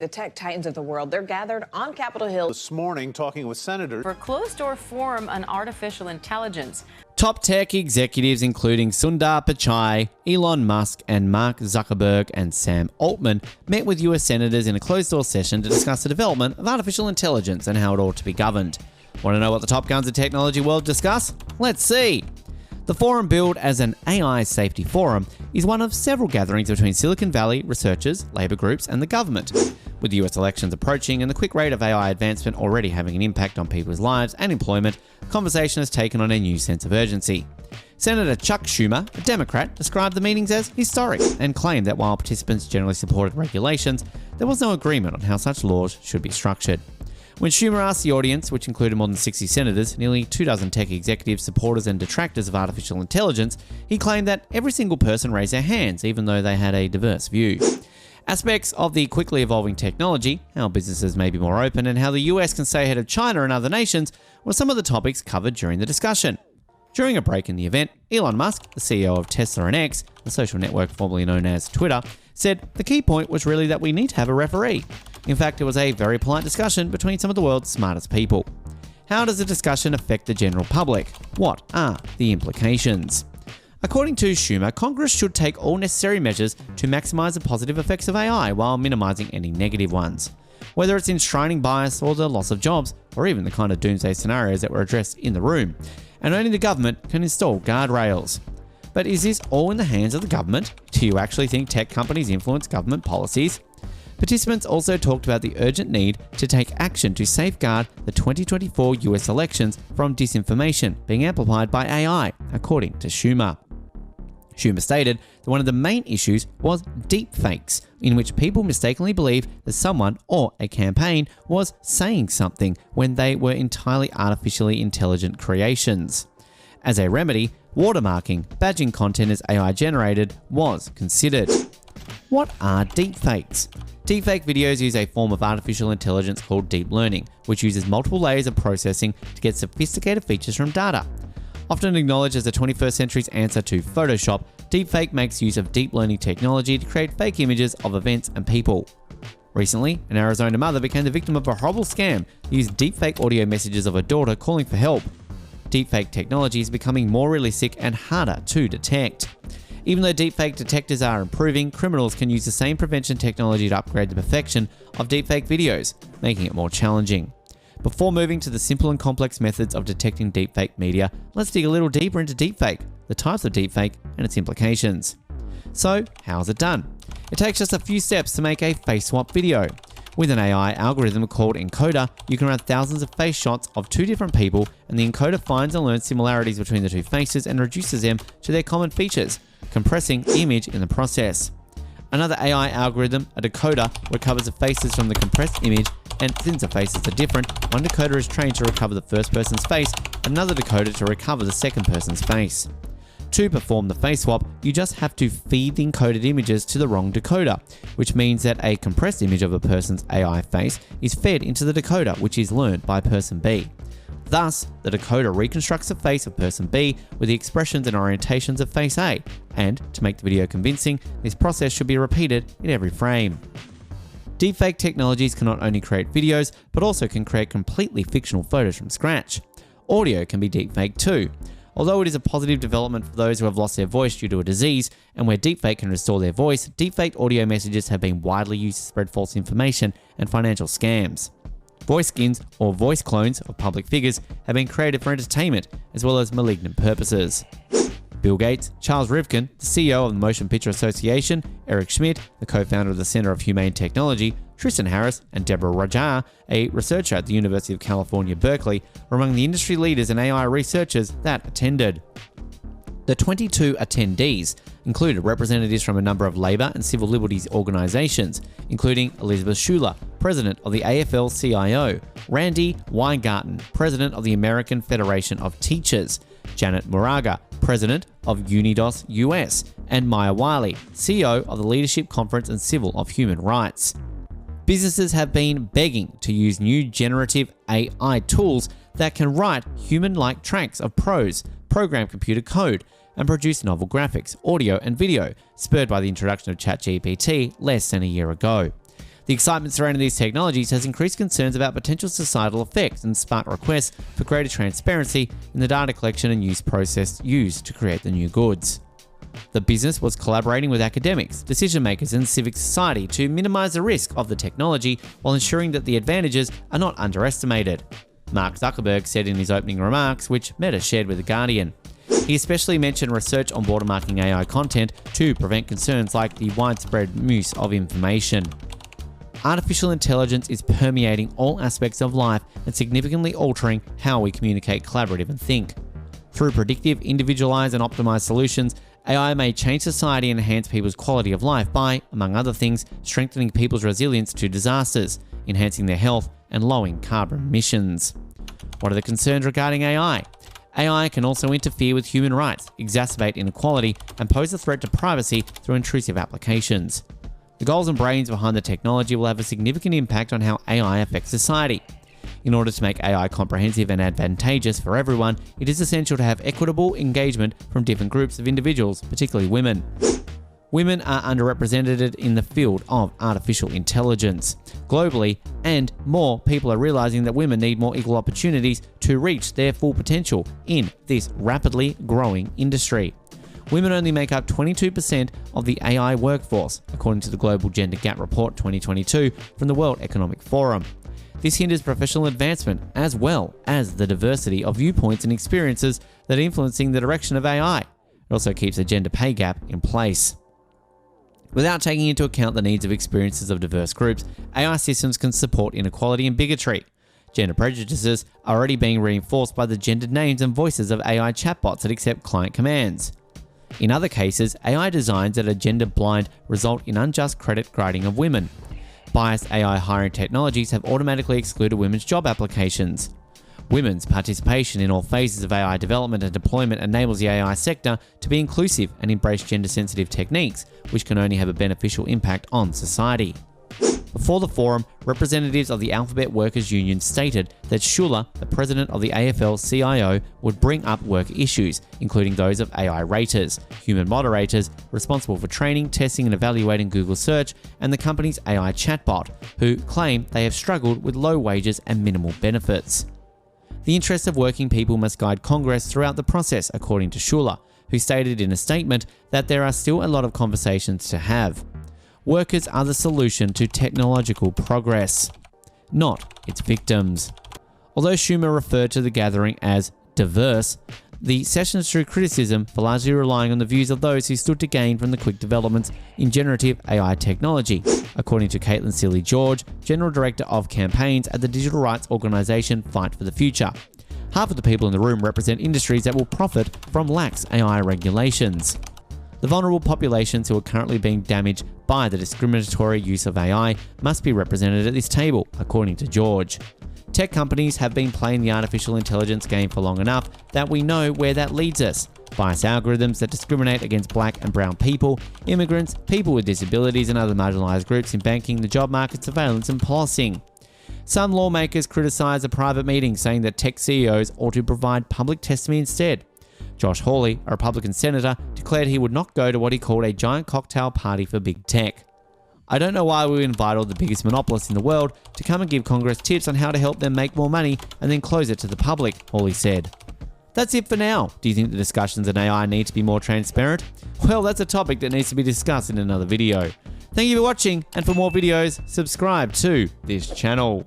The tech titans of the world, they're gathered on Capitol Hill this morning talking with senators for a closed-door forum on artificial intelligence. Top tech executives including Sundar Pichai, Elon Musk, and Mark Zuckerberg and Sam Altman met with US senators in a closed-door session to discuss the development of artificial intelligence and how it ought to be governed. Want to know what the top guns of technology world discuss? Let's see. The forum, billed as an AI safety forum, is one of several gatherings between Silicon Valley researchers, labour groups, and the government. With the US elections approaching and the quick rate of AI advancement already having an impact on people's lives and employment, the conversation has taken on a new sense of urgency. Senator Chuck Schumer, a Democrat, described the meetings as historic and claimed that while participants generally supported regulations, there was no agreement on how such laws should be structured. When Schumer asked the audience, which included more than 60 senators, nearly 24 tech executives, supporters and detractors of artificial intelligence, he claimed that every single person raised their hands, even though they had a diverse view. Aspects of the quickly evolving technology, how businesses may be more open, and how the US can stay ahead of China and other nations were some of the topics covered during the discussion. During a break in the event, Elon Musk, the CEO of Tesla and X, the social network formerly known as Twitter, said the key point was really that we need to have a referee. In fact, it was a very polite discussion between some of the world's smartest people. How does the discussion affect the general public? What are the implications? According to Schumer, Congress should take all necessary measures to maximize the positive effects of AI while minimizing any negative ones. Whether it's enshrining bias or the loss of jobs, or even the kind of doomsday scenarios that were addressed in the room. And only the government can install guardrails. But is this all in the hands of the government? Do you actually think tech companies influence government policies? Participants also talked about the urgent need to take action to safeguard the 2024 US elections from disinformation being amplified by AI, according to Schumer. Schumer stated that one of the main issues was deepfakes, in which people mistakenly believed that someone or a campaign was saying something when they were entirely artificially intelligent creations. As a remedy, watermarking, badging content as AI generated was considered. What are deepfakes? Deepfake videos use a form of artificial intelligence called deep learning, which uses multiple layers of processing to get sophisticated features from data. Often acknowledged as the 21st century's answer to Photoshop, deepfake makes use of deep learning technology to create fake images of events and people. Recently, an Arizona mother became the victim of a horrible scam that used deepfake audio messages of her daughter calling for help. Deepfake technology is becoming more realistic and harder to detect. Even though deepfake detectors are improving, criminals can use the same prevention technology to upgrade the perfection of deepfake videos, making it more challenging. Before moving to the simple and complex methods of detecting deepfake media, let's dig a little deeper into deepfake, the types of deepfake, and its implications. So, how's it done? It takes just a few steps to make a face swap video. With an AI algorithm called encoder, you can run thousands of face shots of two different people, and the encoder finds and learns similarities between the two faces and reduces them to their common features, compressing the image in the process. Another AI algorithm, a decoder, recovers the faces from the compressed image, and since the faces are different, one decoder is trained to recover the first person's face, and another decoder to recover the second person's face. To perform the face swap, you just have to feed the encoded images to the wrong decoder, which means that a compressed image of a person's AI face is fed into the decoder, which is learned by person B. Thus, the decoder reconstructs the face of person B with the expressions and orientations of face A, and to make the video convincing, this process should be repeated in every frame. Deepfake technologies can not only create videos, but also can create completely fictional photos from scratch. Audio can be deepfake too. Although it is a positive development for those who have lost their voice due to a disease, and where deepfake can restore their voice, deepfake audio messages have been widely used to spread false information and financial scams. Voice skins, or voice clones of public figures, have been created for entertainment as well as malignant purposes. Bill Gates, Charles Rivkin, the CEO of the Motion Picture Association, Eric Schmidt, the co-founder of the Center of Humane Technology, Tristan Harris, and Deborah Rajar, a researcher at the University of California, Berkeley, were among the industry leaders and AI researchers that attended. The 22 attendees included representatives from a number of labour and civil liberties organisations, including Elizabeth Schuler, president of the AFL-CIO, Randy Weingarten, president of the American Federation of Teachers, Janet Moraga, president of Unidos US, and Maya Wiley, CEO of the Leadership Conference and Civil of Human Rights. Businesses have been begging to use new generative AI tools that can write human-like tracks of prose, program computer code, and produce novel graphics, audio, and video, spurred by the introduction of ChatGPT less than a year ago. The excitement surrounding these technologies has increased concerns about potential societal effects and sparked requests for greater transparency in the data collection and use process used to create the new goods. The business was collaborating with academics, decision makers, and civic society to minimize the risk of the technology while ensuring that the advantages are not underestimated, Mark Zuckerberg said in his opening remarks, which Meta shared with The Guardian. He especially mentioned research on watermarking AI content to prevent concerns like the widespread use of information. Artificial intelligence is permeating all aspects of life and significantly altering how we communicate, collaborate, and think. Through predictive, individualized, and optimized solutions, AI may change society and enhance people's quality of life by, among other things, strengthening people's resilience to disasters, enhancing their health, and lowering carbon emissions. What are the concerns regarding AI? AI can also interfere with human rights, exacerbate inequality, and pose a threat to privacy through intrusive applications. The goals and brains behind the technology will have a significant impact on how AI affects society. In order to make AI comprehensive and advantageous for everyone, it is essential to have equitable engagement from different groups of individuals, particularly women. Women are underrepresented in the field of artificial intelligence. Globally, and more people are realizing that women need more equal opportunities to reach their full potential in this rapidly growing industry. Women only make up 22% of the AI workforce, according to the Global Gender Gap Report 2022 from the World Economic Forum. This hinders professional advancement as well as the diversity of viewpoints and experiences that are influencing the direction of AI. It also keeps a gender pay gap in place. Without taking into account the needs of experiences of diverse groups, AI systems can support inequality and bigotry. Gender prejudices are already being reinforced by the gendered names and voices of AI chatbots that accept client commands. In other cases, AI designs that are gender blind result in unjust credit grading of women. Biased AI hiring technologies have automatically excluded women's job applications. Women's participation in all phases of AI development and deployment enables the AI sector to be inclusive and embrace gender-sensitive techniques, which can only have a beneficial impact on society. Before the forum, representatives of the Alphabet Workers Union stated that Schuller, the president of the AFL-CIO, would bring up work issues, including those of AI raters, human moderators responsible for training, testing, and evaluating Google Search, and the company's AI chatbot, who claim they have struggled with low wages and minimal benefits. The interests of working people must guide Congress throughout the process, according to Schuller, who stated in a statement that there are still a lot of conversations to have. Workers are the solution to technological progress, not its victims. Although Schumer referred to the gathering as diverse, the sessions drew criticism for largely relying on the views of those who stood to gain from the quick developments in generative AI technology, according to Caitlin Seeley-George, General Director of Campaigns at the digital rights organisation Fight for the Future. Half of the people in the room represent industries that will profit from lax AI regulations. The vulnerable populations who are currently being damaged by the discriminatory use of AI must be represented at this table, according to George. Tech companies have been playing the artificial intelligence game for long enough that we know where that leads us. Biased algorithms that discriminate against black and brown people, immigrants, people with disabilities, and other marginalised groups in banking, the job market, surveillance, and policing. Some lawmakers criticise a private meeting, saying that tech CEOs ought to provide public testimony instead. Josh Hawley, a Republican senator, declared he would not go to what he called a giant cocktail party for big tech. I don't know why we invite all the biggest monopolists in the world to come and give Congress tips on how to help them make more money and then close it to the public, Hawley said. That's it for now. Do you think the discussions in AI need to be more transparent? Well, that's a topic that needs to be discussed in another video. Thank you for watching, and for more videos, subscribe to this channel.